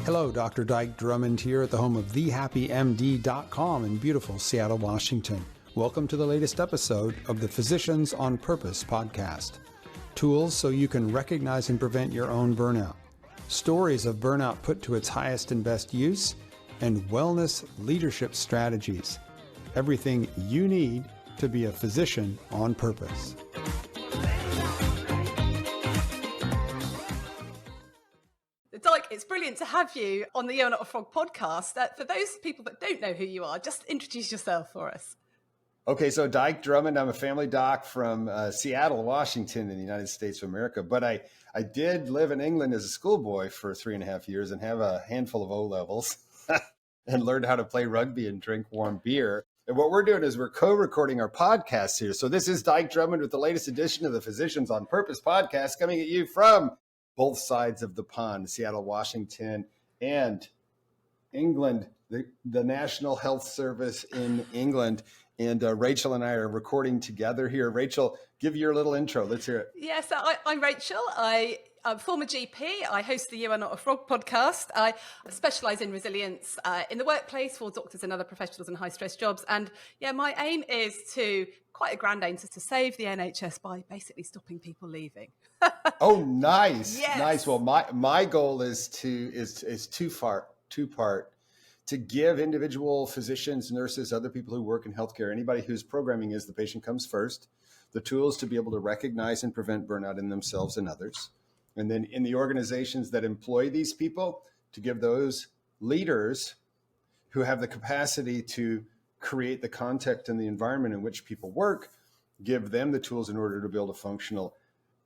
Hello, Dr. Dyke Drummond here at the home of thehappymd.com in beautiful Seattle, Washington. Welcome to the latest episode of the Physicians on Purpose podcast. Tools so you can recognize and prevent your own burnout. Stories of burnout put to its highest and best use, and wellness leadership strategies. Everything you need to be a physician on purpose. Dyke, it's brilliant to have you on the You're Not a Frog podcast. For those people that don't know who you are, just introduce yourself for us. Okay, so Dyke Drummond, I'm a family doc from Seattle, Washington in the United States of America. But I did live in England as a schoolboy for 3.5 years and have a handful of O-levels and learned how to play rugby and drink warm beer. And what we're doing is we're co-recording our podcast here. So this is Dyke Drummond with the latest edition of the Physicians on Purpose podcast coming at you from both sides of the pond, Seattle, Washington, and England, the National Health Service in England. And Rachel and I are recording together here. Rachel, give your little intro. Let's hear it. Yes, I'm Rachel. I'm a former GP. I host the You Are Not a Frog podcast. I specialise in resilience in the workplace for doctors and other professionals in high-stress jobs. And yeah, my aim is quite a grand aim, to save the NHS by basically stopping people leaving. Oh, nice. Yes. Nice. Well, my goal is two-part. To give individual physicians, nurses, other people who work in healthcare, anybody whose programming is the patient comes first, the tools to be able to recognize and prevent burnout in themselves and others. And then in the organizations that employ these people, to give those leaders who have the capacity to create the context and the environment in which people work, give them the tools in order to build a functional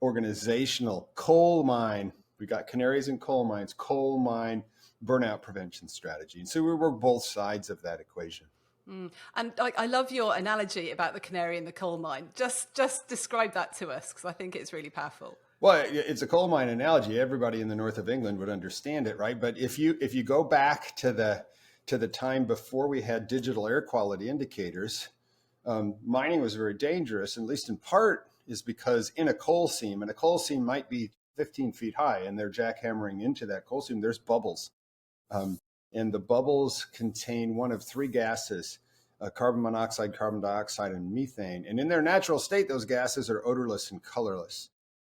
organizational coal mine. We got canaries in coal mines, coal mine burnout prevention strategy. And so we were both sides of that equation. And I love your analogy about the canary in the coal mine. Just describe that to us, because I think it's really powerful. Well, it's a coal mine analogy. Everybody in the north of England would understand it, right? But if you go back to the time before we had digital air quality indicators, mining was very dangerous, at least in part is because in a coal seam, and a coal seam might be 15 feet high, and they're jackhammering into that coal seam, there's bubbles. And the bubbles contain one of three gases, carbon monoxide, carbon dioxide, and methane. And in their natural state, those gases are odorless and colorless.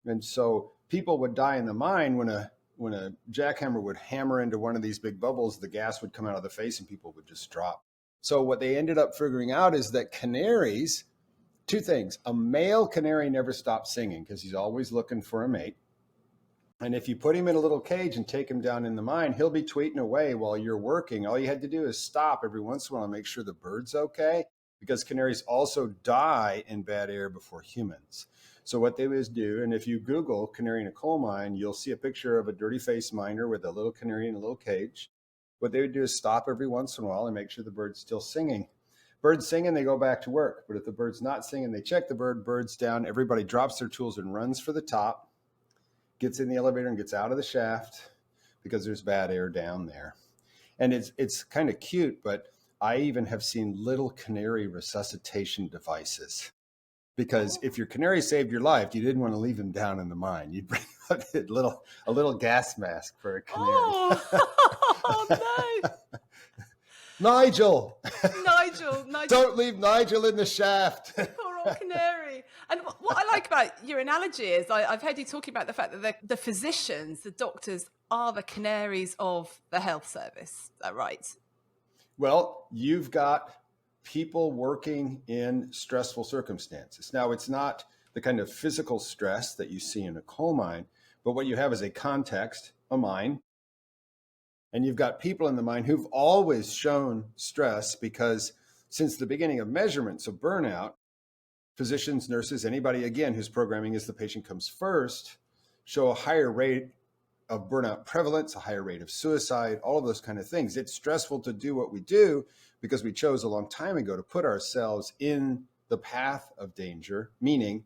And so people would die in the mine when a jackhammer would hammer into one of these big bubbles, the gas would come out of the face and people would just drop. So what they ended up figuring out is that canaries, two things. A male canary never stops singing because he's always looking for a mate. And if you put him in a little cage and take him down in the mine, he'll be tweeting away while you're working. All you had to do is stop every once in a while and make sure the bird's okay, because canaries also die in bad air before humans. So what they would do, and if you Google canary in a coal mine, you'll see a picture of a dirty-faced miner with a little canary in a little cage. What they would do is stop every once in a while and make sure the bird's still singing. Bird's singing, they go back to work. But if the bird's not singing, they check the bird, bird's down, everybody drops their tools and runs for the top, gets in the elevator and gets out of the shaft because there's bad air down there. And it's kind of cute, but I even have seen little canary resuscitation devices, because if your canary saved your life, you didn't want to leave him down in the mine. You'd bring out a little gas mask for a canary. Oh no. Nigel, Don't leave Nigel in the shaft. Poor old canary. And what I like about your analogy is I've heard you talking about the fact that the physicians, the doctors, are the canaries of the health service. Is that right? Well, you've got people working in stressful circumstances. Now, it's not the kind of physical stress that you see in a coal mine, but what you have is a context, a mine. And you've got people in the mine who've always shown stress, because since the beginning of measurements of burnout, physicians, nurses, anybody, again, whose programming is the patient comes first, show a higher rate of burnout prevalence, a higher rate of suicide, all of those kind of things. It's stressful to do what we do because we chose a long time ago to put ourselves in the path of danger, meaning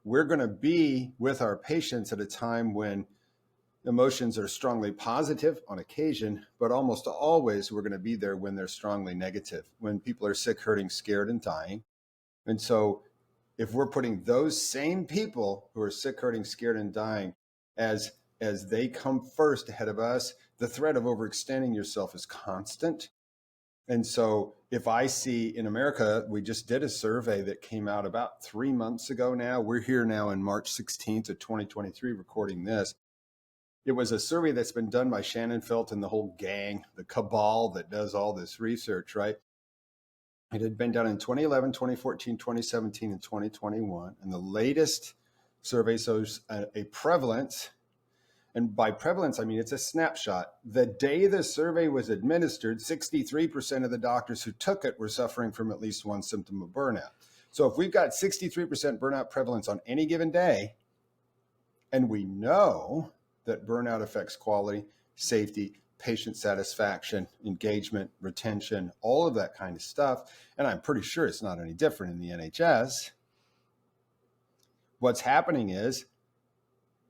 we're going to be with our patients at a time when emotions are strongly positive on occasion, but almost always we're going to be there when they're strongly negative, when people are sick, hurting, scared, and dying. And so if we're putting those same people who are sick, hurting, scared, and dying as as they come first ahead of us, the threat of overextending yourself is constant. And so if I see in America, we just did a survey that came out about 3 months ago now. We're here now in March 16th of 2023 recording this. It was a survey that's been done by Shannon Felt and the whole gang, the cabal that does all this research, right? It had been done in 2011, 2014, 2017, and 2021. And the latest survey shows a prevalence. And by prevalence, I mean, it's a snapshot. The day the survey was administered, 63% of the doctors who took it were suffering from at least one symptom of burnout. So if we've got 63% burnout prevalence on any given day, and we know that burnout affects quality, safety, patient satisfaction, engagement, retention, all of that kind of stuff, and I'm pretty sure it's not any different in the NHS, what's happening is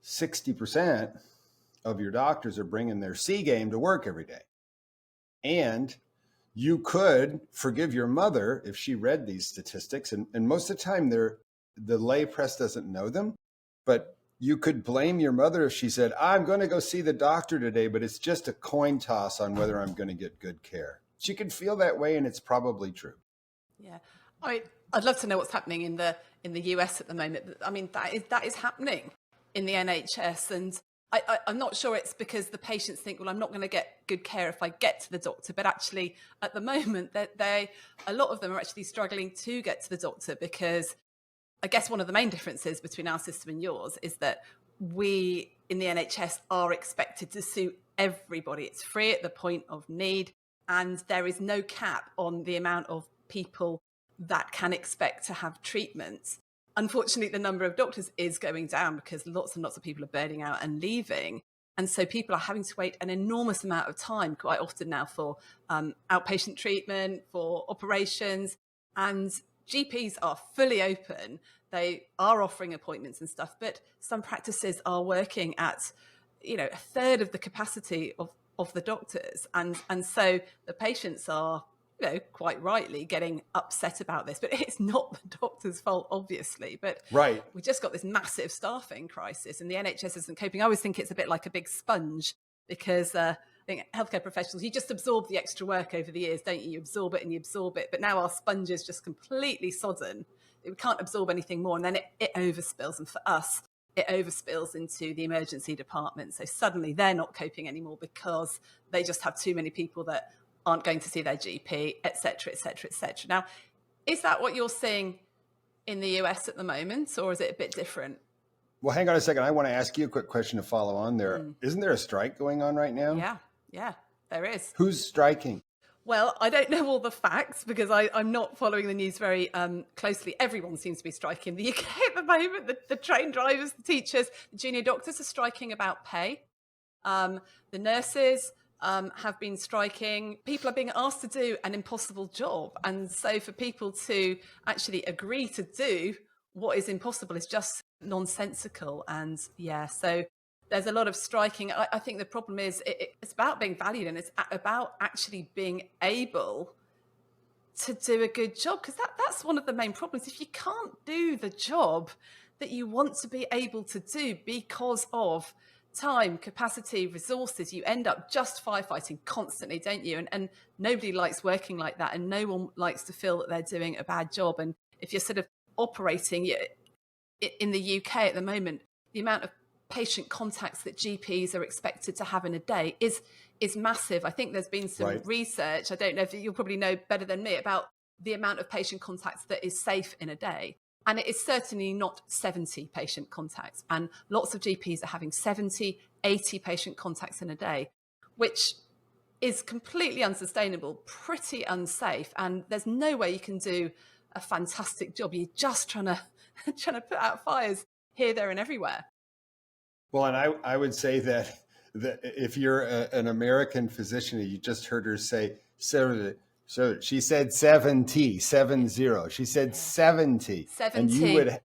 60% of your doctors are bringing their C game to work every day. And you could forgive your mother if she read these statistics. And most of the time, the lay press doesn't know them. But you could blame your mother if she said, I'm going to go see the doctor today, but it's just a coin toss on whether I'm going to get good care. She could feel that way, and it's probably true. Yeah. I'd love to know what's happening in the US at the moment. I mean, that is happening in the NHS. And I'm not sure it's because the patients think, well, I'm not going to get good care if I get to the doctor. But actually, at the moment, a lot of them are actually struggling to get to the doctor because I guess one of the main differences between our system and yours is that we in the NHS are expected to suit everybody. It's free at the point of need. And there is no cap on the amount of people that can expect to have treatment. Unfortunately, the number of doctors is going down because lots and lots of people are burning out and leaving. And so people are having to wait an enormous amount of time quite often now for outpatient treatment, for operations. And GPs are fully open. They are offering appointments and stuff, but some practices are working at, a third of the capacity of the doctors. And so the patients are, quite rightly getting upset about this, but it's not the doctor's fault, obviously. But right. We just got this massive staffing crisis and the NHS isn't coping. I always think it's a bit like a big sponge because I think healthcare professionals, you just absorb the extra work over the years, don't you? You absorb it and you absorb it. But now our sponge is just completely sodden. We can't absorb anything more. And then it overspills. And for us, it overspills into the emergency department. So suddenly they're not coping anymore because they just have too many people that aren't going to see their GP, et cetera, et cetera, et cetera. Now, is that what you're seeing in the US at the moment, or is it a bit different? Well, hang on a second. I want to ask you a quick question to follow on there. Isn't there a strike going on right now? Yeah, there is. Who's striking? Well, I don't know all the facts because I'm not following the news very closely. Everyone seems to be striking in the UK at the moment. The train drivers, the teachers, the junior doctors are striking about pay. The nurses have been striking. People are being asked to do an impossible job. And so for people to actually agree to do what is impossible is just nonsensical. And so there's a lot of striking. I think the problem is it's about being valued and it's about actually being able to do a good job, because that's one of the main problems. If you can't do the job that you want to be able to do because of time, capacity, resources, you end up just firefighting constantly, don't you? And nobody likes working like that, and no one likes to feel that they're doing a bad job. And if you're sort of operating in the UK at the moment, the amount of patient contacts that GPs are expected to have in a day is massive. I think there's been some research, I don't know if you'll probably know better than me, about the amount of patient contacts that is safe in a day. And it is certainly not 70 patient contacts. And lots of GPs are having 70, 80 patient contacts in a day, which is completely unsustainable, pretty unsafe. And there's no way you can do a fantastic job. You're just trying to put out fires here, there, and everywhere. Well, and I would say that if you're an American physician, you just heard her say, so she said 70. She said 70. 70. And you would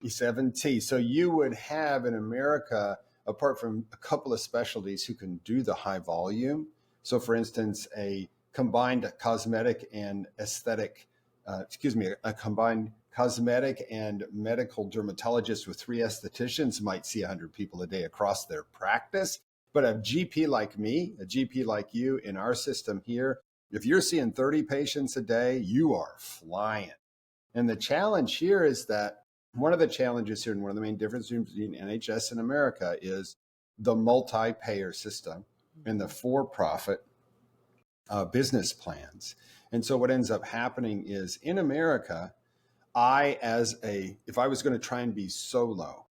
70. So you would have in America, apart from a couple of specialties who can do the high volume. So for instance, a combined cosmetic and aesthetic, a combined cosmetic and medical dermatologist with 3 estheticians might see 100 people a day across their practice. But a GP like me, a GP like you in our system here, if you're seeing 30 patients a day, you are flying. And the challenge here is that one of the challenges here and one of the main differences between NHS and America is the multi-payer system and the for-profit business plans. And so what ends up happening is in America, if I was going to try and be solo,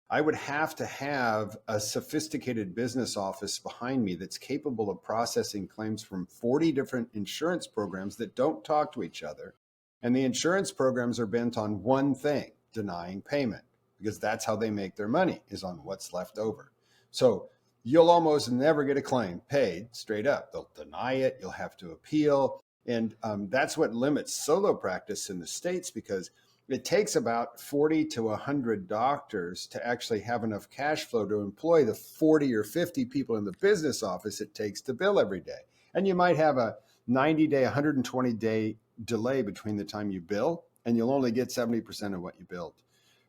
I would have to have a sophisticated business office behind me that's capable of processing claims from 40 different insurance programs that don't talk to each other. And the insurance programs are bent on one thing, denying payment, because that's how they make their money, is on what's left over. So you'll almost never get a claim paid straight up. They'll deny it. You'll have to appeal. And that's what limits solo practice in the States, because it takes about 40 to 100 doctors to actually have enough cash flow to employ the 40 or 50 people in the business office it takes to bill every day. And you might have a 90-day, 120-day delay between the time you bill, and you'll only get 70% of what you billed.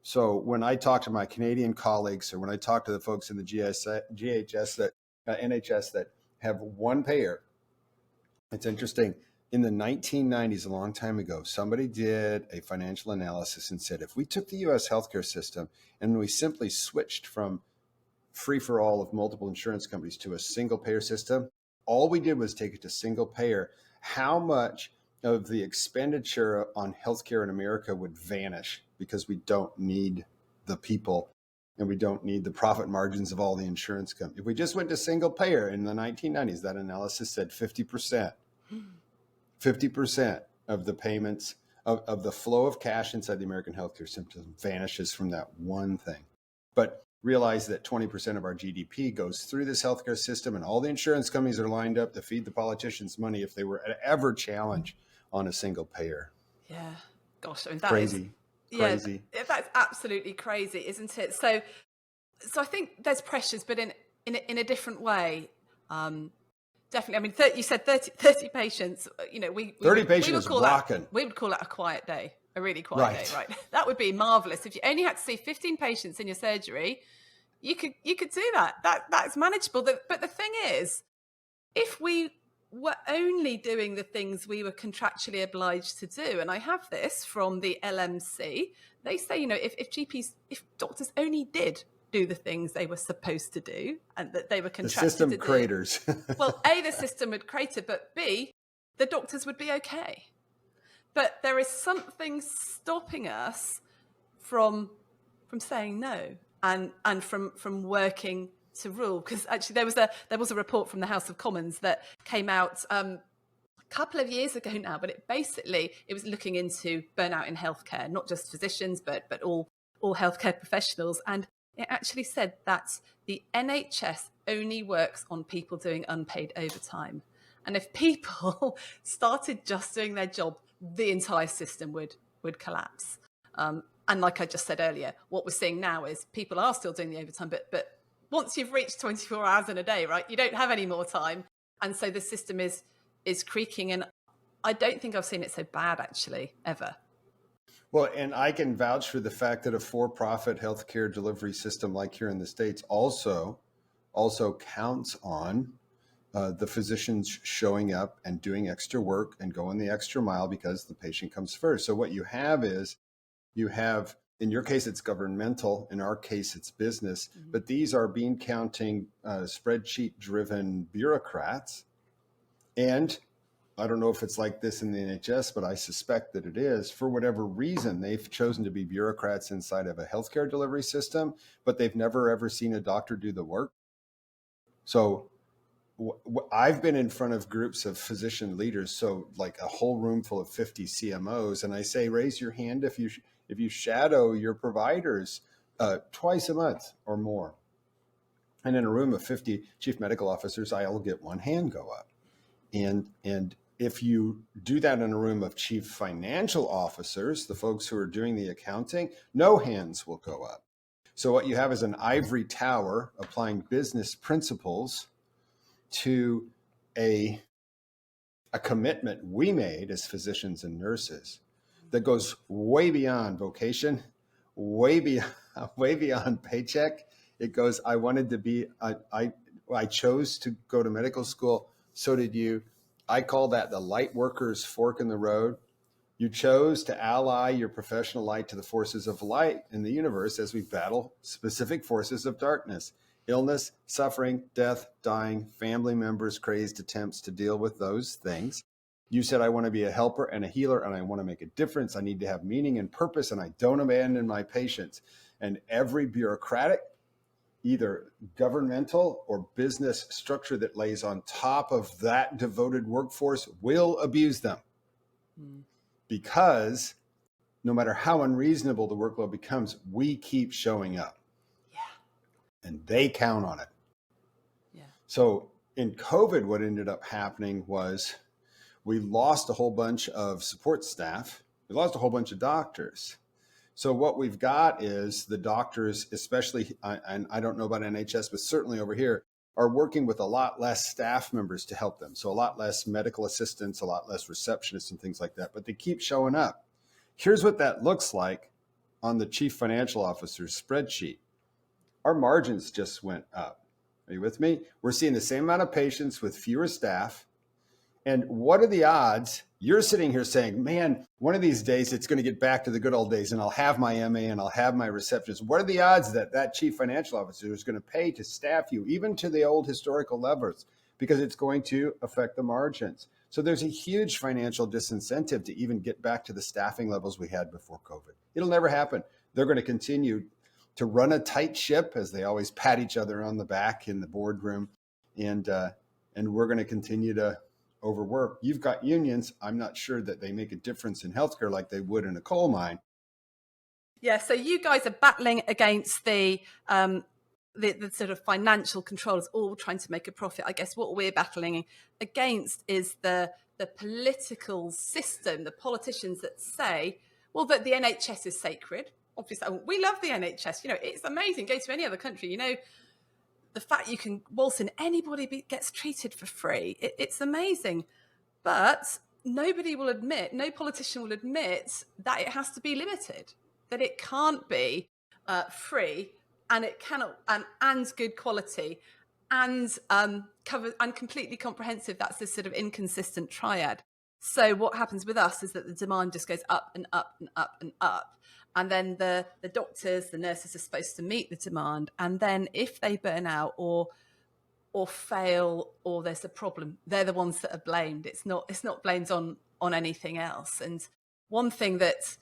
So when I talk to my Canadian colleagues, or when I talk to the folks in the NHS that have one payer, it's interesting. In the 1990s, a long time ago, somebody did a financial analysis and said, if we took the US healthcare system and we simply switched from free for all of multiple insurance companies to a single payer system, all we did was take it to single payer, how much of the expenditure on healthcare in America would vanish, because we don't need the people and we don't need the profit margins of all the insurance companies. If we just went to single payer in the 1990s, that analysis said 50%. 50% of the payments of the flow of cash inside the American healthcare system vanishes from that one thing. But realize that 20% of our GDP goes through this healthcare system, and all the insurance companies are lined up to feed the politicians money if they were ever challenged on a single payer. Yeah, gosh, I mean, that crazy. Yeah, that's absolutely crazy, isn't it? So I think there's pressures, but in a different way. Definitely. I mean, you said 30 patients, 30 patients rocking. We would call that a quiet day, a really quiet day, right? That would be marvelous. If you only had to see 15 patients in your surgery, you could do that. That's manageable. But the thing is, if we were only doing the things we were contractually obliged to do, and I have this from the LMC, they say, if doctors only did do the things they were supposed to do and that they were contracted to do. The system craters. Well, A, the system would crater, but B, the doctors would be okay. But there is something stopping us from saying no and from working to rule. Because actually there was a report from the House of Commons that came out a couple of years ago now, but it was looking into burnout in healthcare, not just physicians, but all healthcare professionals. And it actually said that the NHS only works on people doing unpaid overtime. And if people started just doing their job, the entire system would collapse. And like I just said earlier, what we're seeing now is people are still doing the overtime, but once you've reached 24 hours in a day, right, you don't have any more time. And so the system is creaking. And I don't think I've seen it so bad, actually, ever. Well, and I can vouch for the fact that a for-profit healthcare delivery system like here in the States also counts on the physicians showing up and doing extra work and going the extra mile because the patient comes first. So what you have is, in your case, it's governmental. In our case, it's business. Mm-hmm. But these are bean counting, spreadsheet-driven bureaucrats. And I don't know if it's like this in the NHS, but I suspect that it is. For whatever reason, they've chosen to be bureaucrats inside of a healthcare delivery system, but they've never, ever seen a doctor do the work. So I've been in front of groups of physician leaders, so like a whole room full of 50 CMOs, and I say, raise your hand if you shadow your providers twice a month or more. And in a room of 50 chief medical officers, I'll get one hand go up. And if you do that in a room of chief financial officers, the folks who are doing the accounting, no hands will go up. So what you have is an ivory tower applying business principles to a commitment we made as physicians and nurses. that goes way beyond vocation, way beyond, way beyond paycheck. It goes, I wanted to be, I chose to go to medical school. So did you. I call that the light worker's fork in the road. You chose to ally your professional light to the forces of light in the universe as we battle specific forces of darkness, illness, suffering, death, dying, family members, crazed attempts to deal with those things. You said, I want to be a helper and a healer, and I want to make a difference. I need to have meaning and purpose, and I don't abandon my patients. And every bureaucratic, either governmental or business structure that lays on top of that devoted workforce will abuse them. Because no matter how unreasonable the workload becomes, we keep showing up. Yeah. And they count on it. Yeah. So in COVID, what ended up happening was we lost a whole bunch of support staff. We lost a whole bunch of doctors. So what we've got is the doctors, especially, and I don't know about NHS, but certainly over here, are working with a lot less staff members to help them. So a lot less medical assistants, a lot less receptionists and things like that, but they keep showing up. Here's what that looks like on the chief financial officer's spreadsheet. Our margins just went up. Are you with me? We're seeing the same amount of patients with fewer staff. And what are the odds? You're sitting here saying, man, one of these days it's going to get back to the good old days and I'll have my MA and I'll have my receptionist. What are the odds that that chief financial officer is going to pay to staff you, even to the old historical levels, because it's going to affect the margins. So there's a huge financial disincentive to even get back to the staffing levels we had before COVID. It'll never happen. They're going to continue to run a tight ship, as they always pat each other on the back in the boardroom. And we're going to continue to overwork. You've got unions. I'm not sure that they make a difference in healthcare like they would in a coal mine. Yeah, so you guys are battling against the sort of financial controllers, all trying to make a profit. I guess what we're battling against is the political system, the politicians that say, well, that the NHS is sacred. Obviously, we love the NHS. You know, it's amazing. Go to any other country, you know, the fact you can waltz in, anybody gets treated for free. It's amazing. But nobody will admit, no politician will admit that it has to be limited, that it can't be free, and it cannot, and good quality, and cover, and completely comprehensive. That's this sort of inconsistent triad. So what happens with us is that the demand just goes up and up and up and up. And then the doctors, the nurses are supposed to meet the demand. And then if they burn out or fail, or there's a problem, they're the ones that are blamed. It's not blamed on anything else. And one thing that,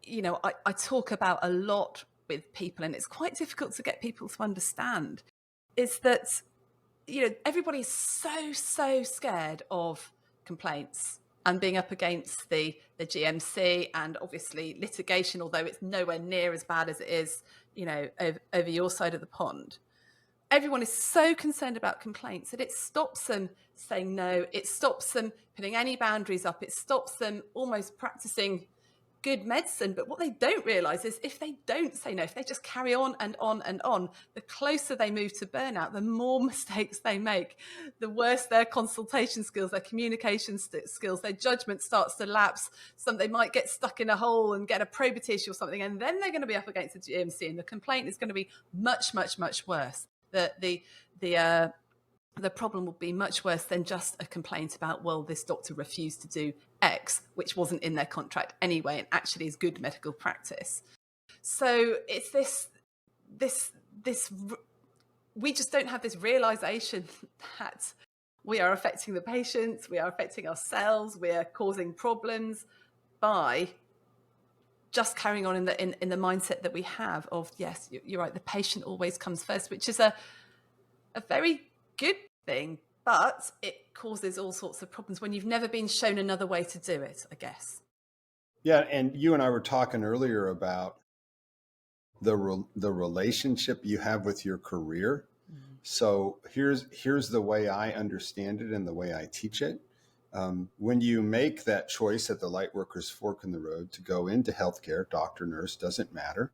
you know, I talk about a lot with people, and it's quite difficult to get people to understand, is that, you know, everybody's so scared of complaints and being up against the GMC and obviously litigation, although it's nowhere near as bad as it is, you know, over your side of the pond. Everyone is so concerned about complaints that it stops them saying no. It stops them putting any boundaries up. It stops them almost practicing good medicine. But what they don't realize is if they don't say no, if they just carry on and on and on, the closer they move to burnout, the more mistakes they make, the worse their consultation skills, their communication skills, their judgment starts to lapse. They might get stuck in a hole and get a probity issue or something, and then they're going to be up against the GMC, and the complaint is going to be much worse. The problem will be much worse than just a complaint about, well, this doctor refused to do X, which wasn't in their contract anyway, and actually is good medical practice. So it's this we just don't have this realization that we are affecting the patients, we are affecting ourselves, we are causing problems by just carrying on in the mindset that we have of, yes, you're right, the patient always comes first, which is a very good thing, but it causes all sorts of problems when you've never been shown another way to do it, I guess. Yeah, and you and I were talking earlier about the relationship you have with your career. Mm-hmm. So here's the way I understand it and the way I teach it. When you make that choice at the lightworker's fork in the road to go into healthcare, doctor, nurse, doesn't matter,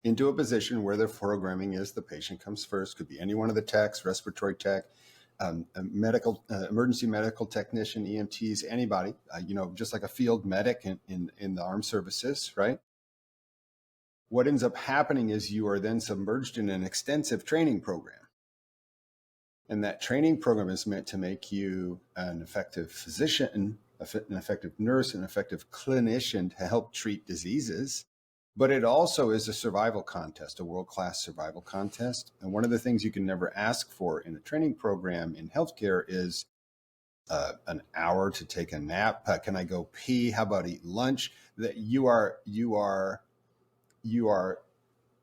into a position where the programming is the patient comes first, could be any one of the techs, respiratory tech, a medical emergency medical technician, EMTs, anybody, just like a field medic in the armed services, right? What ends up happening is you are then submerged in an extensive training program. And that training program is meant to make you an effective physician, an effective nurse, an effective clinician to help treat diseases. But it also is a survival contest, a world-class survival contest. And one of the things you can never ask for in a training program in healthcare is an hour to take a nap. Can I go pee? How about eat lunch? That you are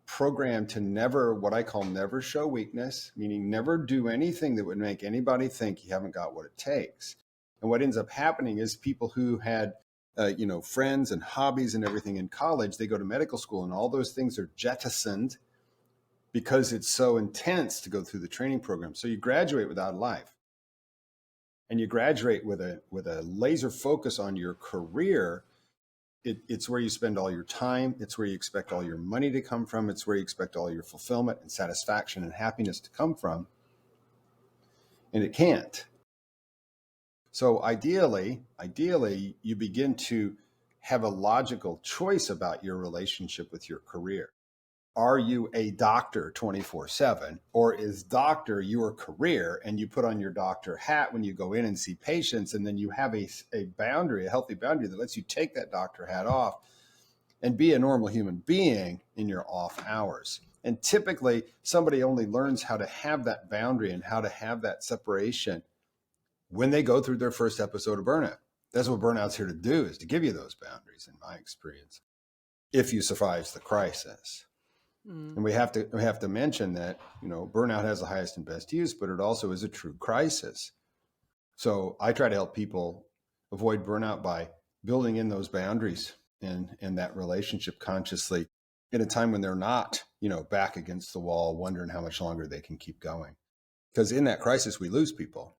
programmed to never, what I call never show weakness, meaning never do anything that would make anybody think you haven't got what it takes. And what ends up happening is people who had friends and hobbies and everything in college, they go to medical school and all those things are jettisoned because it's so intense to go through the training program. So you graduate without life, and you graduate with a laser focus on your career. It's where you spend all your time. It's where you expect all your money to come from. It's where you expect all your fulfillment and satisfaction and happiness to come from. And it can't. So ideally, you begin to have a logical choice about your relationship with your career. Are you a doctor 24/7, or is doctor your career and you put on your doctor hat when you go in and see patients, and then you have a boundary, a healthy boundary that lets you take that doctor hat off and be a normal human being in your off hours? And typically somebody only learns how to have that boundary and how to have that separation when they go through their first episode of burnout. That's what burnout's here to do, is to give you those boundaries, in my experience, if you survive the crisis. And we have to mention that, burnout has the highest and best use, but it also is a true crisis. So I try to help people avoid burnout by building in those boundaries and that relationship consciously in a time when they're not, back against the wall, wondering how much longer they can keep going. Because in that crisis, we lose people.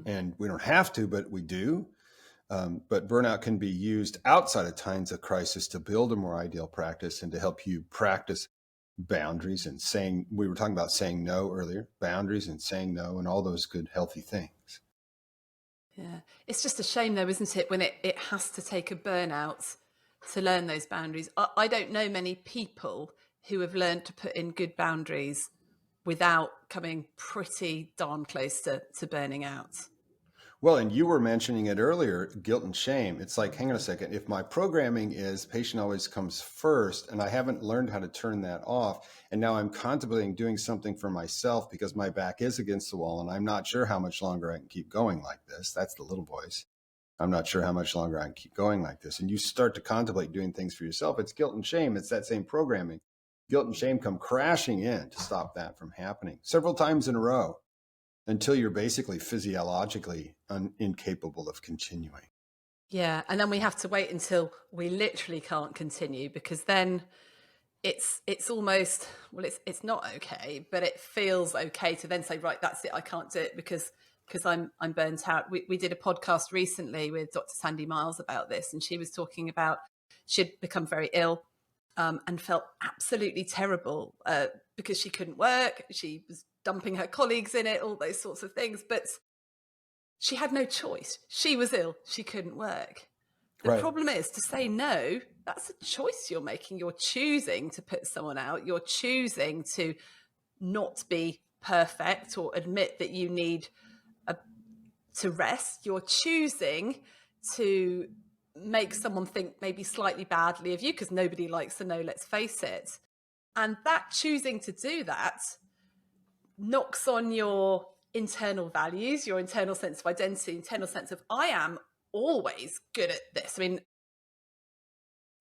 And we don't have to, but we do. But burnout can be used outside of times of crisis to build a more ideal practice and to help you practice boundaries and we were talking about saying no earlier, boundaries and saying no and all those good, healthy things. Yeah. It's just a shame though, isn't it, when it has to take a burnout to learn those boundaries. I don't know many people who have learned to put in good boundaries without coming pretty darn close to burning out. Well, and you were mentioning it earlier, guilt and shame. It's like, hang on a second. If my programming is patient always comes first, and I haven't learned how to turn that off, and now I'm contemplating doing something for myself because my back is against the wall, and I'm not sure how much longer I can keep going like this. That's the little voice. I'm not sure how much longer I can keep going like this. And you start to contemplate doing things for yourself. It's guilt and shame. It's that same programming. Guilt and shame come crashing in to stop that from happening several times in a row, until you're basically physiologically incapable of continuing. Yeah. And then we have to wait until we literally can't continue, because then it's almost, well, it's not okay, but it feels okay to then say, right, that's it. I can't do it because I'm burnt out. We did a podcast recently with Dr. Sandy Miles about this, and she was talking about she'd become very ill and felt absolutely terrible because she couldn't work. She was dumping her colleagues in it, all those sorts of things. But she had no choice. She was ill. She couldn't work. The problem is, to say no, that's a choice you're making. You're choosing to put someone out. You're choosing to not be perfect or admit that you need to rest. You're choosing to make someone think maybe slightly badly of you, because nobody likes to know, let's face it. And that choosing to do that knocks on your internal values, your internal sense of identity, internal sense of, I am always good at this. I mean,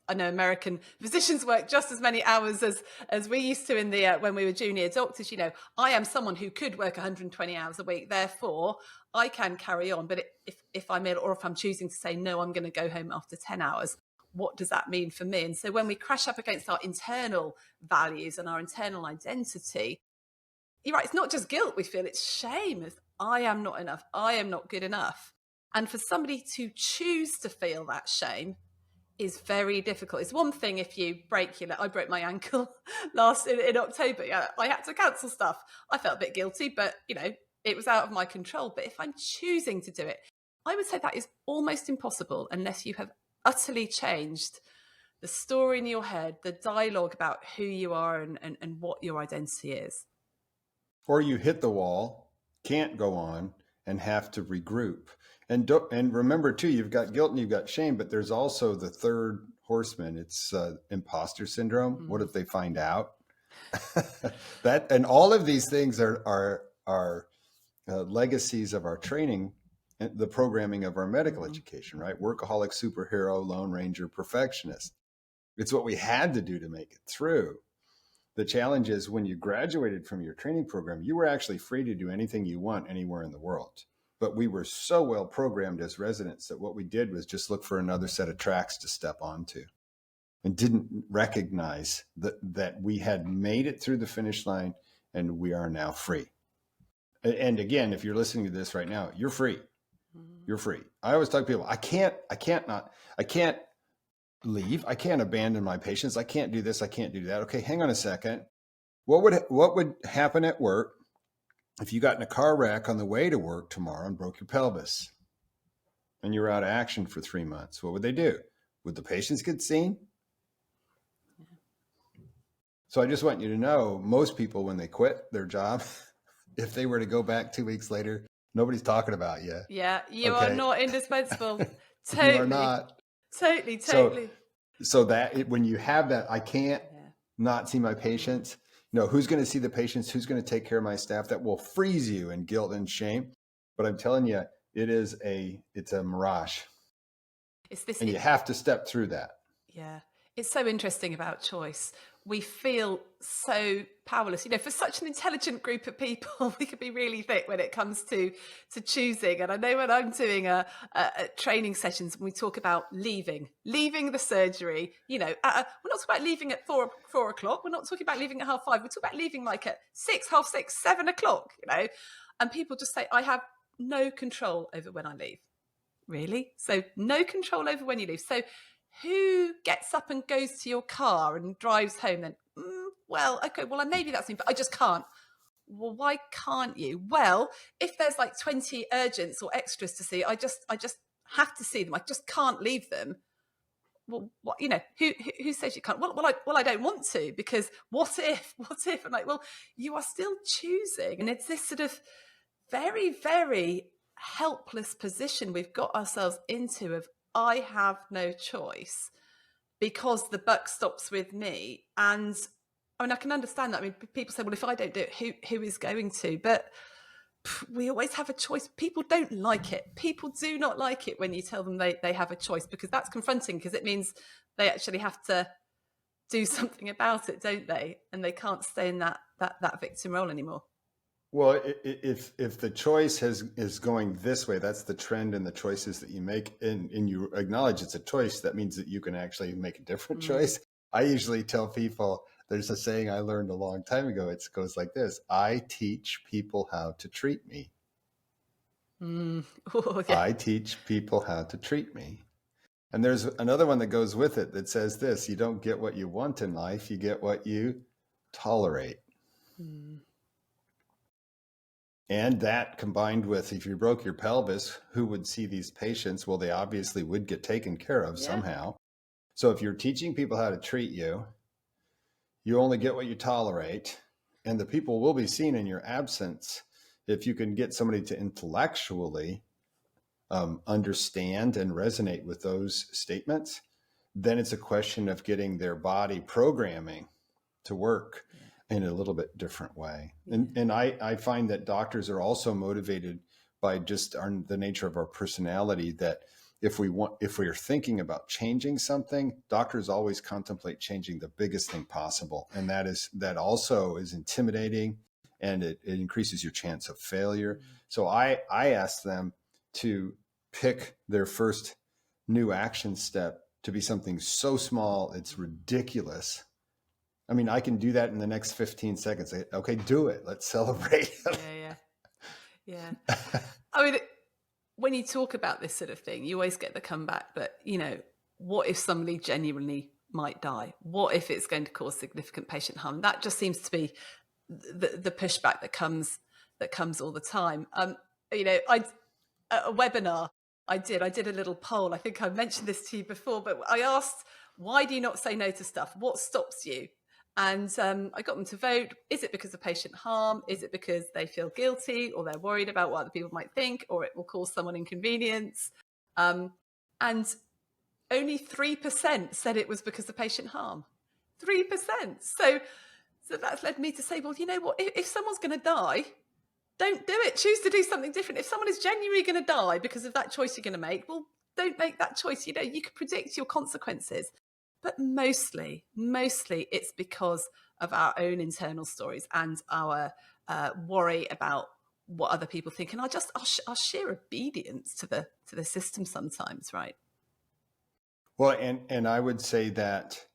I know American physicians work just as many hours as we used to in the when we were junior doctors. I am someone who could work 120 hours a week. Therefore, I can carry on. But if I'm ill, or if I'm choosing to say, no, I'm going to go home after 10 hours, what does that mean for me? And so when we crash up against our internal values and our internal identity, you're right, it's not just guilt we feel, it's shame. It's, I am not enough. I am not good enough. And for somebody to choose to feel that shame is very difficult. It's one thing if you break your leg. I broke my ankle in October. Yeah, I had to cancel stuff. I felt a bit guilty, but it was out of my control. But if I'm choosing to do it, I would say that is almost impossible unless you have utterly changed the story in your head, the dialogue about who you are and what your identity is. Or you hit the wall, can't go on, and have to regroup. And remember too, you've got guilt and you've got shame, but there's also the third horseman. It's imposter syndrome. Mm-hmm. What if they find out? And all of these things are legacies of our training, the programming of our medical mm-hmm. education, right? Workaholic, superhero, lone ranger, perfectionist. It's what we had to do to make it through. The challenge is when you graduated from your training program, you were actually free to do anything you want anywhere in the world. But we were so well programmed as residents that what we did was just look for another set of tracks to step onto and didn't recognize that we had made it through the finish line and we are now free. And again, if you're listening to this right now, you're free. You're free. I always tell people, I can't leave. I can't abandon my patients. I can't do this. I can't do that. Okay, hang on a second. What would happen at work if you got in a car wreck on the way to work tomorrow and broke your pelvis and you were out of action for 3 months? What would they do? Would the patients get seen? So I just want you to know, most people, when they quit their job, if they were to go back 2 weeks later, nobody's talking about you. Yeah, you are not indispensable. Totally. You are not. Totally. So that when you have that, I can't not see my patients. Who's going to see the patients? Who's going to take care of my staff? That will freeze you in guilt and shame. But I'm telling you, it's a mirage. And you have to step through that. Yeah. It's so interesting about choice. We feel so powerless. For such an intelligent group of people, we could be really thick when it comes to choosing. And I know when I'm doing a training sessions, we talk about leaving the surgery. We're not talking about leaving at 4 o'clock. We're not talking about leaving at 5:30. We're talking about leaving like at 6, 6:30, 7 o'clock. And people just say, I have no control over when I leave. Really? So no control over when you leave. So who gets up and goes to your car and drives home then? Maybe that's me, but I just can't. Well, why can't you? Well, if there's like 20 urgents or extras to see, I just have to see them. I just can't leave them. Well, who says you can't? Well, I don't want to, because what if? I'm like, well, you are still choosing. And it's this sort of very, very helpless position we've got ourselves into of, I have no choice because the buck stops with me. And I can understand that. I mean, people say, well, if I don't do it, who is going to? But we always have a choice. People don't like it. People do not like it when you tell them they have a choice, because that's confronting, because it means they actually have to do something about it, don't they? And they can't stay in that victim role anymore. Well, if the choice is going this way, that's the trend in the choices that you make, and you acknowledge it's a choice, that means that you can actually make a different choice. I usually tell people, there's a saying I learned a long time ago. It goes like this: I teach people how to treat me. I teach people how to treat me. And there's another one that goes with it that says this: you don't get what you want in life, you get what you tolerate. And that, combined with, if you broke your pelvis, who would see these patients? Well, they obviously would get taken care of somehow. So if you're teaching people how to treat you, you only get what you tolerate, and the people will be seen in your absence. If you can get somebody to intellectually understand and resonate with those statements, then it's a question of getting their body programming to work in a little bit different way. And I find that doctors are also motivated by just the nature of our personality, that if we're thinking about changing something, doctors always contemplate changing the biggest thing possible. And that also is intimidating, and it increases your chance of failure. So I ask them to pick their first new action step to be something so small, it's ridiculous. I mean, I can do that in the next 15 seconds. Okay, do it. Let's celebrate. Yeah. I mean, when you talk about this sort of thing, you always get the comeback, but, what if somebody genuinely might die? What if it's going to cause significant patient harm? That just seems to be the pushback that comes all the time. At a webinar I did a little poll. I think I mentioned this to you before, but I asked, why do you not say no to stuff? What stops you? And I got them to vote. Is it because of patient harm? Is it because they feel guilty, or they're worried about what other people might think, or it will cause someone inconvenience? And only 3% said it was because of patient harm. 3%. So that's led me to say, well, you know what? If someone's going to die, don't do it. Choose to do something different. If someone is genuinely going to die because of that choice you're going to make, well, don't make that choice. You can predict your consequences. But mostly it's because of our own internal stories and our worry about what other people think. And our sheer obedience to the system sometimes, right? Well, and I would say that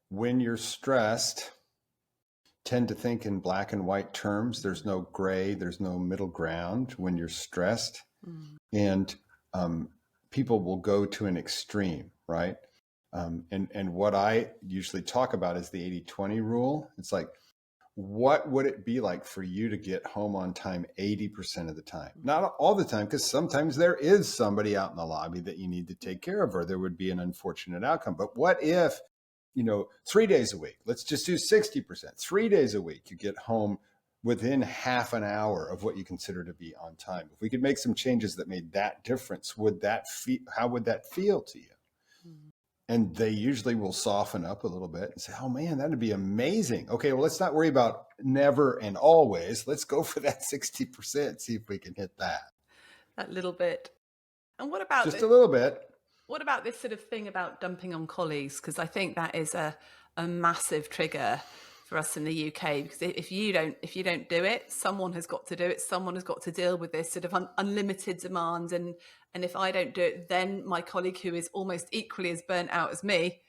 when you're stressed, tend to think in black and white terms. There's no gray, there's no middle ground when you're stressed. And people will go to an extreme, right? And what I usually talk about is the 80-20 rule. It's like, what would it be like for you to get home on time 80% of the time? Not all the time, because sometimes there is somebody out in the lobby that you need to take care of, or there would be an unfortunate outcome. But what if, 3 days a week, let's just do 60%, 3 days a week, you get home within half an hour of what you consider to be on time? If we could make some changes that made that difference, how would that feel to you? And they usually will soften up a little bit and say, oh man, that'd be amazing. Okay, well, let's not worry about never and always. Let's go for that 60%, see if we can hit that. That little bit. And what about just a little bit? What about this sort of thing about dumping on colleagues? Because I think that is a massive trigger for us in the UK. Because if you don't do it, someone has got to do it. Someone has got to deal with this sort of unlimited demand. And if I don't do it, then my colleague, who is almost equally as burnt out as me,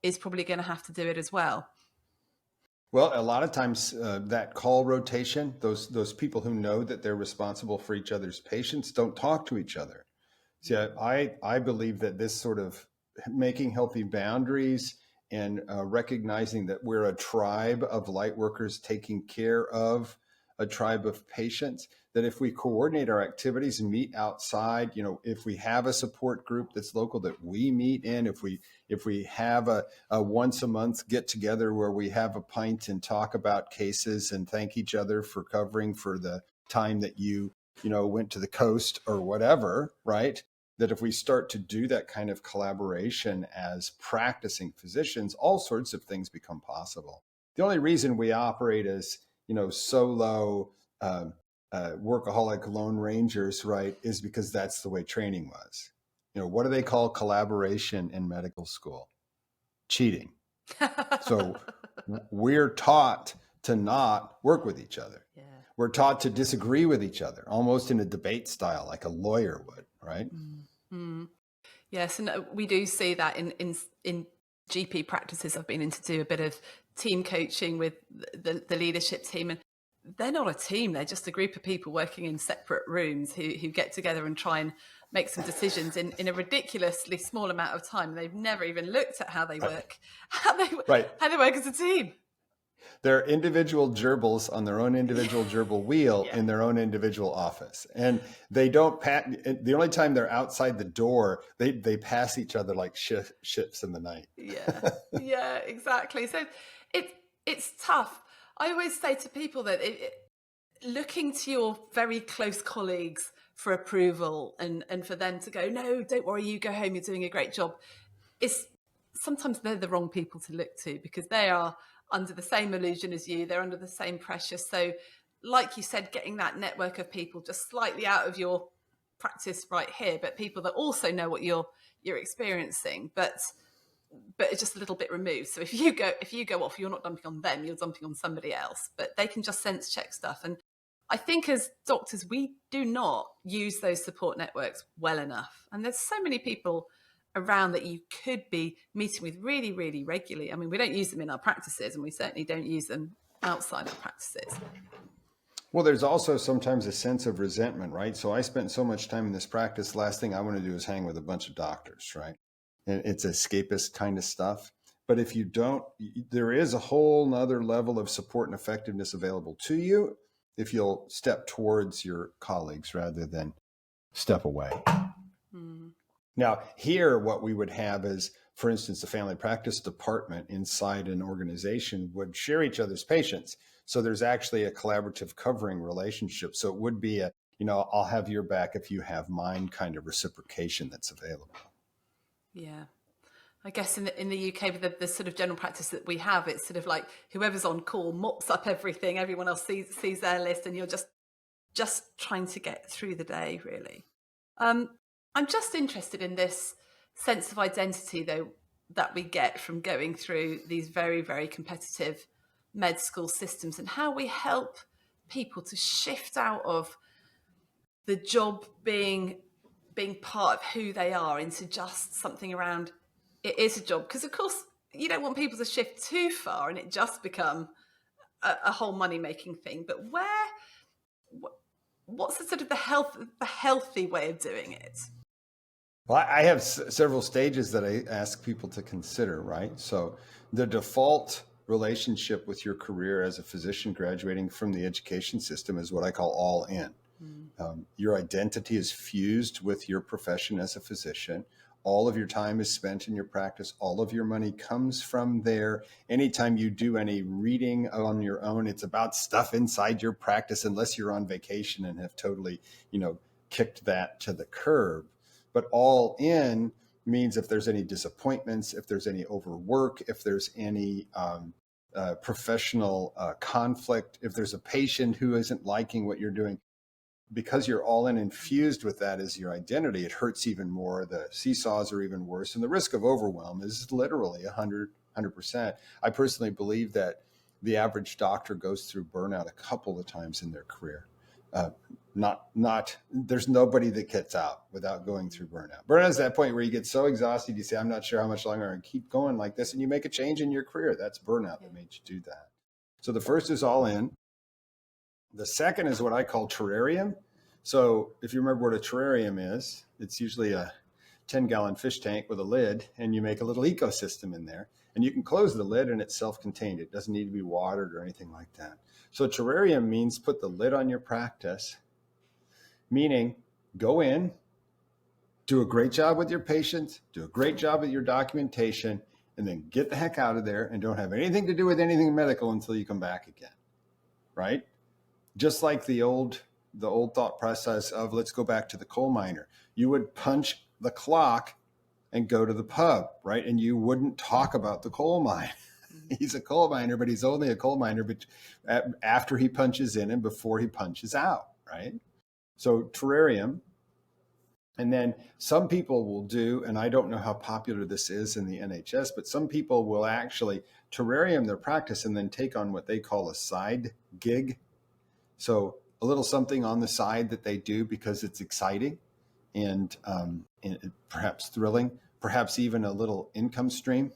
is probably going to have to do it as well. Well, a lot of times that call rotation, those people who know that they're responsible for each other's patients don't talk to each other. See, I believe that this sort of making healthy boundaries and recognizing that we're a tribe of light workers taking care of a tribe of patients, that if we coordinate our activities and meet outside, if we have a support group that's local that we meet in, if we have a once a month get together where we have a pint and talk about cases and thank each other for covering for the time that you went to the coast or whatever, right? That if we start to do that kind of collaboration as practicing physicians, all sorts of things become possible. The only reason we operate as, solo workaholic lone rangers, right, is because that's the way training was. What do they call collaboration in medical school? Cheating. So we're taught to not work with each other. Yeah. We're taught to disagree with each other, almost in a debate style, like a lawyer would, right? Mm-hmm. Yes, and we do see that in GP practices. I've been in to do a bit of team coaching with the leadership team, and they're not a team. They're just a group of people working in separate rooms who get together and try and make some decisions in a ridiculously small amount of time. They've never even looked at how they work, how they work as a team. They're individual gerbils on their own individual gerbil wheel in their own individual office. And they don't the only time they're outside the door, they pass each other like ships in the night. Yeah, exactly. So it's tough. I always say to people that looking to your very close colleagues for approval and for them to go, no, don't worry, you go home, you're doing a great job, sometimes they're the wrong people to look to, because they are under the same illusion as you. They're under the same pressure. So like you said, getting that network of people just slightly out of your practice right here, but people that also know what you're experiencing, but it's just a little bit removed. So if you go off, you're not dumping on them, you're dumping on somebody else, but they can just sense check stuff. And I think as doctors, we do not use those support networks well enough. And there's so many people around that you could be meeting with really, really regularly. I mean, we don't use them in our practices, and we certainly don't use them outside our practices. Well, there's also sometimes a sense of resentment, right? So I spent so much time in this practice. Last thing I want to do is hang with a bunch of doctors, right? and it's escapist kind of stuff. But if you don't, there is a whole nother level of support and effectiveness available to you if you'll step towards your colleagues rather than step away. Mm. Now, here, what we would have is, for instance, the family practice department inside an organization would share each other's patients. So there's actually a collaborative covering relationship. So it would be a, I'll have your back if you have mine kind of reciprocation that's available. Yeah. I guess in the UK, with the sort of general practice that we have, it's sort of like whoever's on call mops up everything. Everyone else sees their list, and you're just trying to get through the day, really. I'm just interested in this sense of identity, though, that we get from going through these very, very competitive med school systems, and how we help people to shift out of the job being part of who they are into just something around, it is a job. Because of course you don't want people to shift too far and it just become a whole money making thing. But what's the sort of the healthy way of doing it? Well, I have several stages that I ask people to consider, right? So the default relationship with your career as a physician graduating from the education system is what I call all in. Your identity is fused with your profession as a physician. All of your time is spent in your practice. All of your money comes from there. Anytime you do any reading on your own, it's about stuff inside your practice, unless you're on vacation and have totally, kicked that to the curb. But all in means if there's any disappointments, if there's any overwork, if there's any professional conflict, if there's a patient who isn't liking what you're doing, because you're all in infused with that as your identity, it hurts even more. The seesaws are even worse. And the risk of overwhelm is literally 100%. I personally believe that the average doctor goes through burnout a couple of times in their career. There's nobody that gets out without going through burnout. Burnout is that point where you get so exhausted, you say, I'm not sure how much longer I can keep going like this. And you make a change in your career. That's burnout that made you do that. So the first is all in. The second is what I call terrarium. So if you remember what a terrarium is, it's usually a 10-gallon fish tank with a lid, and you make a little ecosystem in there. And you can close the lid and it's self-contained. It doesn't need to be watered or anything like that. So terrarium means put the lid on your practice, meaning go in, do a great job with your patients, do a great job with your documentation, and then get the heck out of there and don't have anything to do with anything medical until you come back again, right? Just like the old thought process of, let's go back to the coal miner. You would punch the clock and go to the pub, right? And you wouldn't talk about the coal mine. He's a coal miner, but he's only a coal miner after he punches in and before he punches out, right? So terrarium. And then some people will do, and I don't know how popular this is in the NHS, but some people will actually terrarium their practice and then take on what they call a side gig. So a little something on the side that they do because it's exciting and perhaps thrilling, perhaps even a little income stream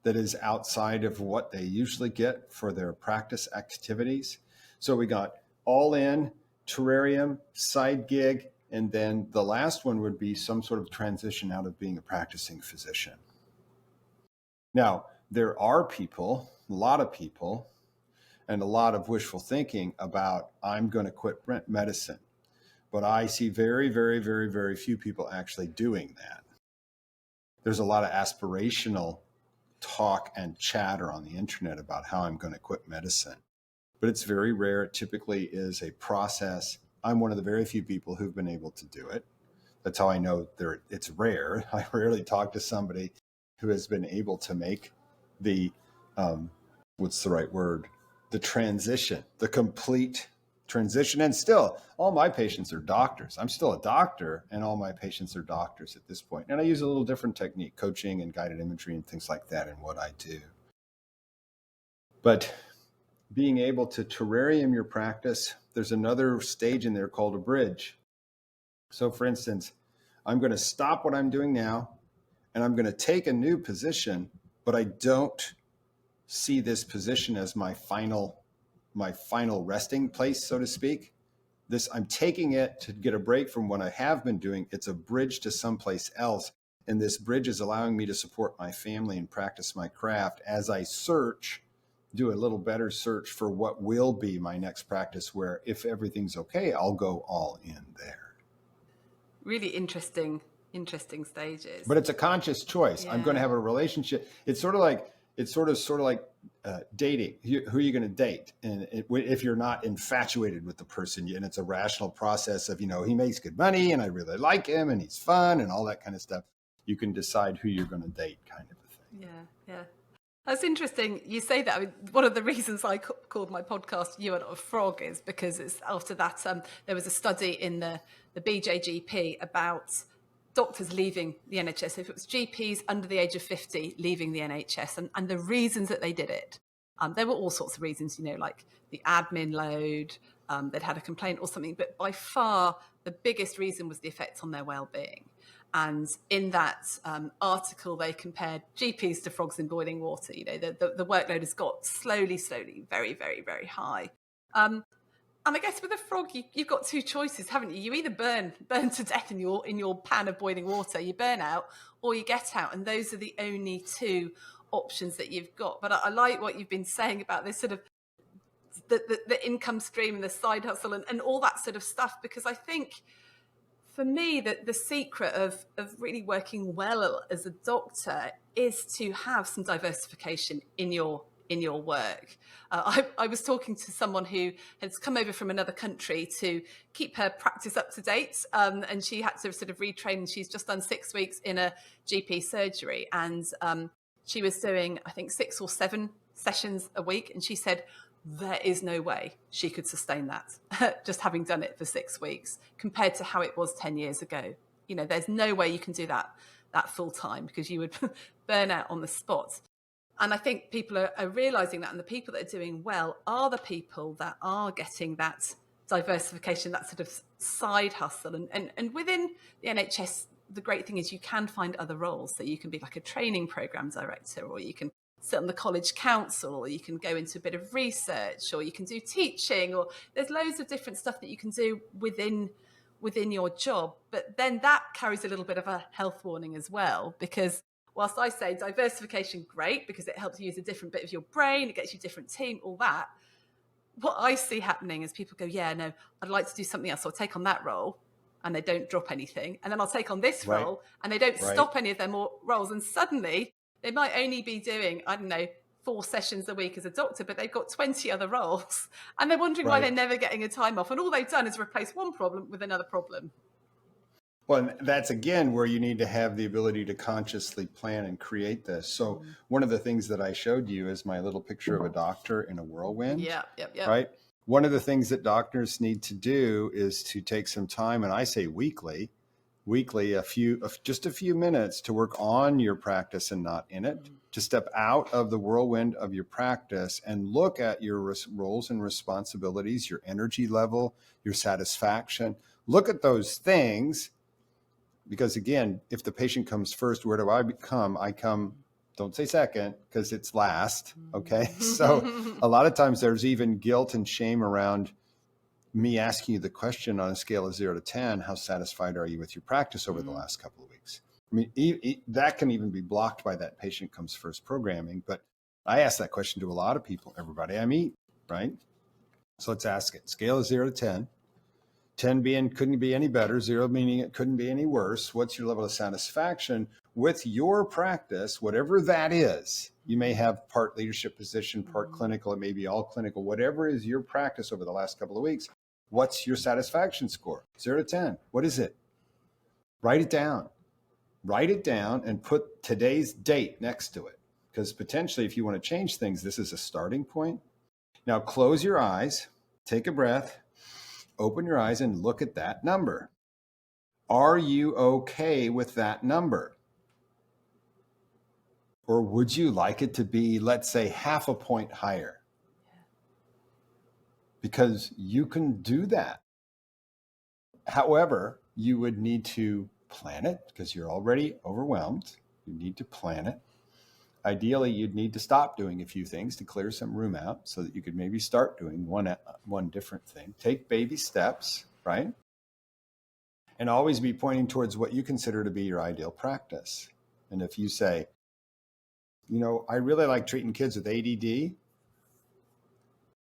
that is outside of what they usually get for their practice activities. So we got all in, terrarium, side gig, and then the last one would be some sort of transition out of being a practicing physician. Now, there are people, a lot of people, and a lot of wishful thinking about, I'm going to quit medicine. But I see very, very, very, very few people actually doing that. There's a lot of aspirational talk and chatter on the internet about how I'm going to quit medicine. But it's very rare. It typically is a process. I'm one of the very few people who've been able to do it. That's how I know it's rare. I rarely talk to somebody who has been able to make the, what's the right word? The transition, the complete transition. And still, all my patients are doctors. I'm still a doctor, and all my patients are doctors at this point. And I use a little different technique, coaching and guided imagery and things like that in what I do. But being able to terrarium your practice, there's another stage in there called a bridge. So for instance, I'm going to stop what I'm doing now, and I'm going to take a new position, but I don't see this position as my final resting place, so to speak. I'm taking it to get a break from what I have been doing. It's a bridge to someplace else. And this bridge is allowing me to support my family and practice my craft as I do a little better search for what will be my next practice, where if everything's okay, I'll go all in there. Really interesting stages. But it's a conscious choice. Yeah. I'm going to have a relationship. It's sort of like dating. Who are you going to date? And if you're not infatuated with the person, and it's a rational process of, he makes good money and I really like him and he's fun and all that kind of stuff, you can decide who you're going to date, kind of a thing. Yeah. That's interesting. You say that. I mean, one of the reasons I called my podcast "You Are Not a Frog" is because it's after that there was a study in the BJGP about doctors leaving the NHS. If it was GPs under the age of 50 leaving the NHS, and the reasons that they did it, there were all sorts of reasons. Like the admin load, they'd had a complaint or something. But by far the biggest reason was the effects on their well-being. And in that article, they compared GPs to frogs in boiling water. The workload has got slowly, very, very, very high. And I guess with a frog, you've got two choices, haven't you? You either burn to death in your pan of boiling water, you burn out, or you get out. And those are the only two options that you've got. But I like what you've been saying about this sort of the income stream and the side hustle and all that sort of stuff, because I think, for me, the secret of really working well as a doctor is to have some diversification in your work. I was talking to someone who has come over from another country to keep her practice up to date, and she had to sort of retrain. She's just done 6 weeks in a GP surgery, and she was doing, I think, 6 or 7 sessions a week, and she said there is no way she could sustain that just having done it for 6 weeks compared to how it was 10 years ago. There's no way you can do that full time, because you would burn out on the spot. And I think people are realizing that, and the people that are doing well are the people that are getting that diversification, that sort of side hustle. And within the NHS, the great thing is you can find other roles. So you can be like a training program director, or you can sit on the college council, or you can go into a bit of research, or you can do teaching, or there's loads of different stuff that you can do within your job. But then that carries a little bit of a health warning as well, because whilst I say diversification, great, because it helps you use a different bit of your brain, it gets you a different team, all that. What I see happening is people go, yeah, no, I'd like to do something else. So I'll take on that role and they don't drop anything. And then I'll take on this role and they don't stop any of their more roles. And suddenly they might only be doing, 4 sessions a week as a doctor, but they've got 20 other roles. And they're wondering why they're never getting a time off. And all they've done is replace one problem with another problem. Well, that's again where you need to have the ability to consciously plan and create this. So one of the things that I showed you is my little picture of a doctor in a whirlwind. Yeah. Right. One of the things that doctors need to do is to take some time, and I say weekly, just a few minutes to work on your practice and not in it, to step out of the whirlwind of your practice and look at your roles and responsibilities, your energy level, your satisfaction. Look at those things. Because again, if the patient comes first, where do I come? I come, don't say second, because it's last. Okay. So a lot of times there's even guilt and shame around me asking you the question on a scale of 0 to 10, how satisfied are you with your practice over the last couple of weeks? I mean, that can even be blocked by that patient comes first programming. But I ask that question to a lot of people, everybody I meet, right? So let's ask it. Scale of 0 to 10. 10 being couldn't be any better, 0 meaning it couldn't be any worse. What's your level of satisfaction with your practice, whatever that is? You may have part leadership position, part clinical, it may be all clinical, whatever is your practice over the last couple of weeks. What's your satisfaction score? 0 to 10. What is it? Write it down. Write it down and put today's date next to it. Because potentially if you want to change things, this is a starting point. Now close your eyes, take a breath. Open your eyes and look at that number. Are you okay with that number? Or would you like it to be, let's say, half a point higher? Because you can do that. However, you would need to plan it because you're already overwhelmed. You need to plan it. Ideally, you'd need to stop doing a few things to clear some room out so that you could maybe start doing one different thing. Take baby steps, right? and always be pointing towards what you consider to be your ideal practice. And if you say, I really like treating kids with ADD,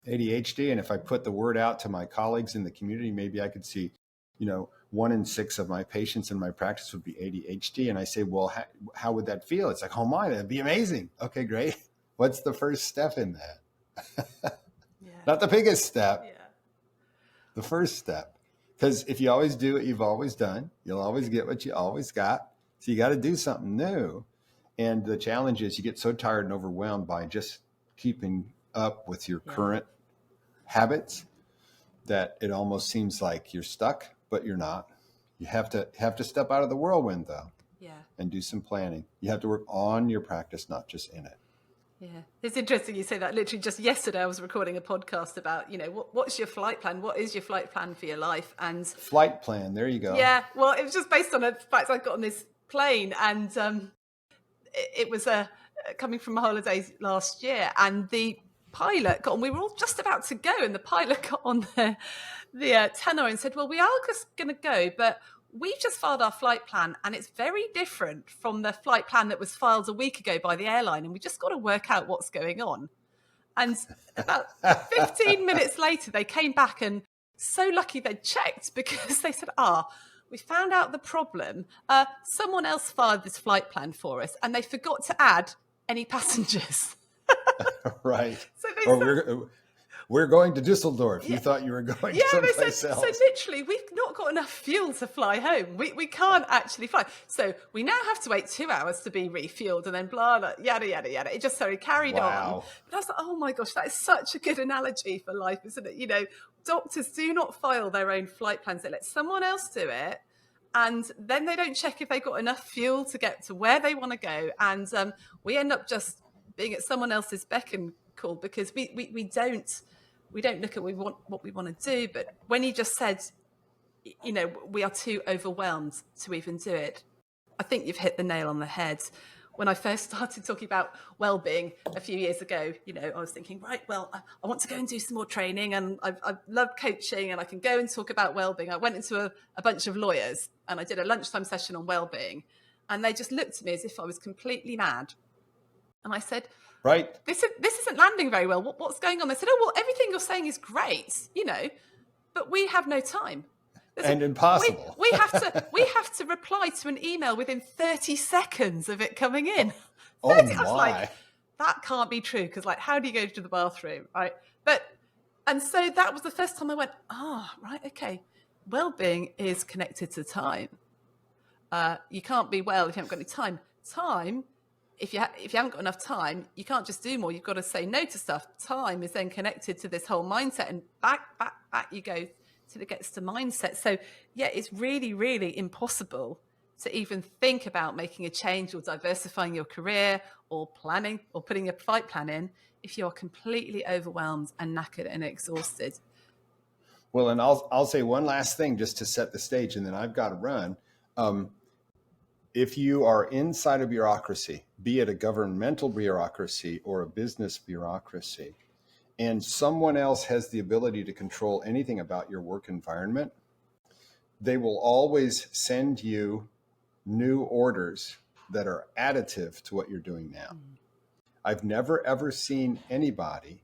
ADHD, and if I put the word out to my colleagues in the community, maybe I could see, 1 in 6 of my patients in my practice would be ADHD. And I say, well, how would that feel? It's like, oh my, that'd be amazing. Okay, great. What's the first step in that? Not the biggest step, the first step. Because if you always do what you've always done, you'll always get what you always got. So you got to do something new. And the challenge is you get so tired and overwhelmed by just keeping up with your current habits that it almost seems like you're stuck, but you're not. You have to step out of the whirlwind though, and do some planning. You have to work on your practice, not just in it. Yeah, it's interesting you say that. Literally just yesterday I was recording a podcast about, what's your flight plan? What is your flight plan for your life? And flight plan, there you go. Yeah, well, it was just based on a fact I got on this plane, and it was coming from holidays last year, and the pilot got on. We were all just about to go, and the pilot got on the tenor and said, well, we are just going to go, but we've just filed our flight plan and it's very different from the flight plan that was filed a week ago by the airline, and we just got to work out what's going on. And about 15 minutes later, they came back, and so lucky they'd checked, because they said, we found out the problem. Someone else filed this flight plan for us, and they forgot to add any passengers. Right. So they we're going to Düsseldorf. You thought you were going someplace else. So literally, we've not got enough fuel to fly home. We can't actually fly. So we now have to wait 2 hours to be refueled, and then blah, blah, yada, yada, yada. It just carried on. But I was like, oh my gosh, that is such a good analogy for life, isn't it? Doctors do not file their own flight plans. They let someone else do it. And then they don't check if they got enough fuel to get to where they want to go. And we end up just being at someone else's beck and call, because we don't look at what we want to do. But when you just said, we are too overwhelmed to even do it, I think you've hit the nail on the head. When I first started talking about well-being a few years ago, I was thinking, right, well, I want to go and do some more training, and I love coaching, and I can go and talk about well-being. I went into a bunch of lawyers, and I did a lunchtime session on well-being, and they just looked at me as if I was completely mad. And I said, right, this isn't landing very well. What's going on? They said, oh, well, everything you're saying is great, but we have no time. And impossible. We have to reply to an email within 30 seconds of it coming in. Oh my! I was like, that can't be true, because how do you go to the bathroom, right? And so that was the first time I went, right, okay. Well-being is connected to time. You can't be well if you haven't got any time. Time, if you haven't got enough time, you can't just do more. You've got to say no to stuff. Time is then connected to this whole mindset, and back you go till it gets to mindset. So yeah, it's really, really impossible to even think about making a change or diversifying your career or planning or putting a flight plan in if you're completely overwhelmed and knackered and exhausted. Well, and I'll say one last thing just to set the stage, and then I've got to run. If you are inside a bureaucracy, be it a governmental bureaucracy or a business bureaucracy, and someone else has the ability to control anything about your work environment, they will always send you new orders that are additive to what you're doing now. I've never, ever seen anybody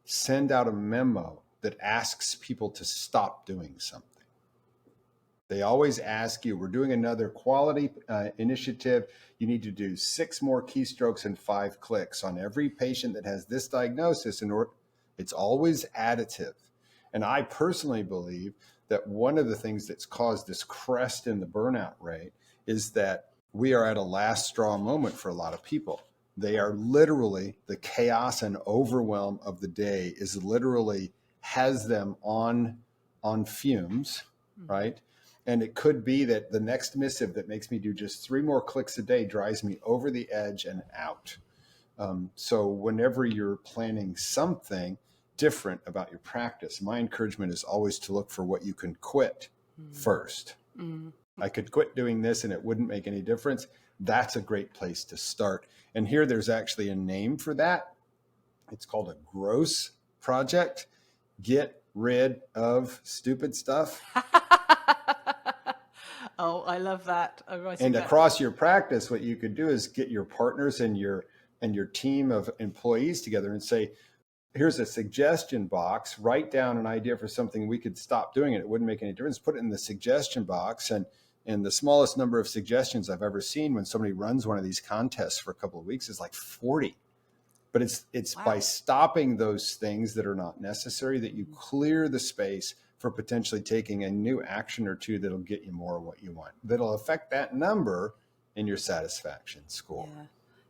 send out a memo that asks people to stop doing something. They always ask you, we're doing another quality initiative. You need to do 6 more keystrokes and 5 clicks on every patient that has this diagnosis. It's always additive. And I personally believe that one of the things that's caused this crest in the burnout rate is that we are at a last straw moment for a lot of people. They are literally, the chaos and overwhelm of the day is literally has them on fumes, right? And it could be that the next missive that makes me do just 3 more clicks a day drives me over the edge and out. So whenever you're planning something different about your practice, my encouragement is always to look for what you can quit first. I could quit doing this and it wouldn't make any difference. That's a great place to start. And here there's actually a name for that. It's called a gross project. Get rid of stupid stuff. Oh, I love that. I'm writing And that. across your practice, what you could do is get your partners and your team of employees together and say, here's a suggestion box, write down an idea for something we could stop doing it. It wouldn't make any difference. Put it in the suggestion box. And the smallest number of suggestions I've ever seen when somebody runs one of these contests for a couple of weeks is like 40. But it's Wow. by stopping those things that are not necessary that you clear the space for potentially taking a new action or two that'll get you more of what you want. That'll affect that number in your satisfaction score.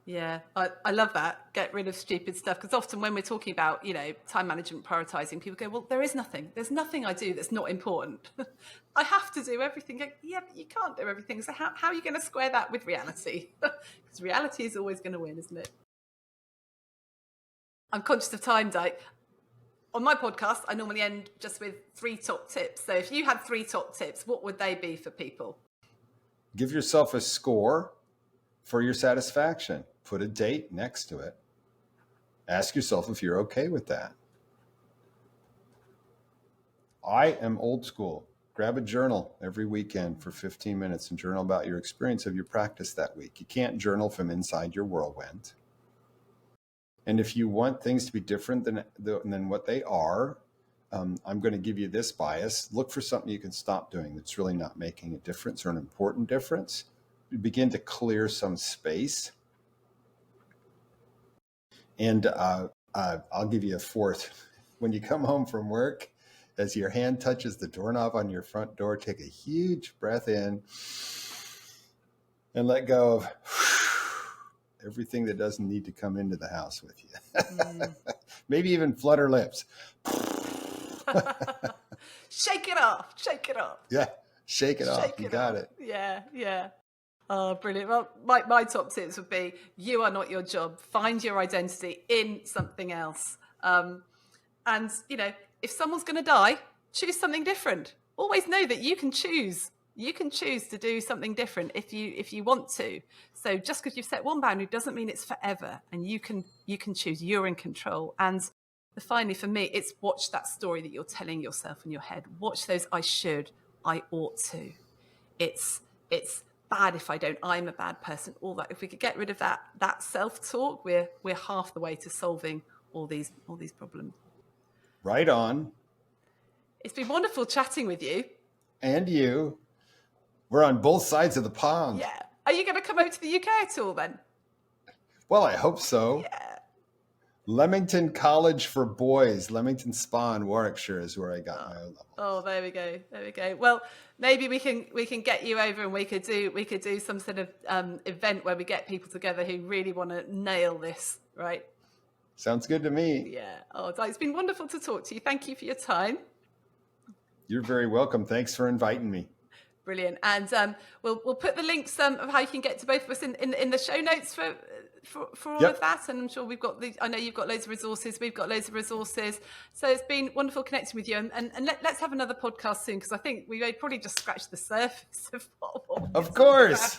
Yeah, I love that. Get rid of stupid stuff. Because often when we're talking about, time management, prioritizing, people go, well, there's nothing I do that's not important. I have to do everything. Yeah, but you can't do everything. So how are you going to square that with reality? Because reality is always going to win, isn't it? I'm conscious of time, Dyke. On my podcast, I normally end just with 3 top tips. So if you had 3 top tips, what would they be for people? Give yourself a score for your satisfaction. Put a date next to it. Ask yourself if you're okay with that. I am old school. Grab a journal every weekend for 15 minutes and journal about your experience of your practice that week. You can't journal from inside your whirlwind. And if you want things to be different than what they are, I'm going to give you this bias. Look for something you can stop doing that's really not making a difference or an important difference. You begin to clear some space. And I'll give you a 4th. When you come home from work, as your hand touches the doorknob on your front door, take a huge breath in and let go of everything that doesn't need to come into the house with you. Maybe even flutter lips. Shake it off. Yeah, shake it off. You got it. Yeah. Oh, brilliant. Well, my top tips would be, you are not your job. Find your identity in something else. And, if someone's going to die, choose something different. Always know that you can choose. You can choose to do something different if you want to. So just because you've set one boundary doesn't mean it's forever. And you can choose. You're in control. And finally, for me, it's watch that story that you're telling yourself in your head. Watch those I should, I ought to. It's bad if I don't. I'm a bad person. All that. If we could get rid of that self-talk, we're half the way to solving all these problems. Right on. It's been wonderful chatting with you. And you. We're on both sides of the pond. Yeah. Are you going to come over to the UK at all then? Well, I hope so. Yeah. Leamington College for Boys, Leamington Spa in Warwickshire is where I got my O level. Oh, there we go. Well, maybe we can get you over and we could do some sort of event where we get people together who really want to nail this, right? Sounds good to me. Yeah. Oh, it's been wonderful to talk to you. Thank you for your time. You're very welcome. Thanks for inviting me. Brilliant. And we'll put the links of how you can get to both of us in the show notes for all of that. And I'm sure I know you've got loads of resources. We've got loads of resources. So it's been wonderful connecting with you. And let's have another podcast soon, because I think we probably just scratched the surface of what Of course.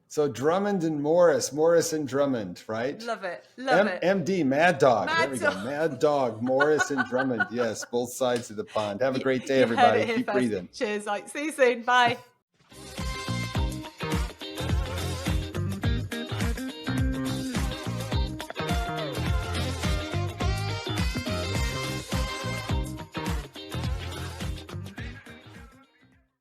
So Drummond and Morris and Drummond, right? Love it. MD, Mad Dog. Mad There we go. Dog. Mad Dog, Morris and Drummond. Yes, both sides of the pond. Have a great day, everybody. Keep breathing. Cheers. See you soon. Bye.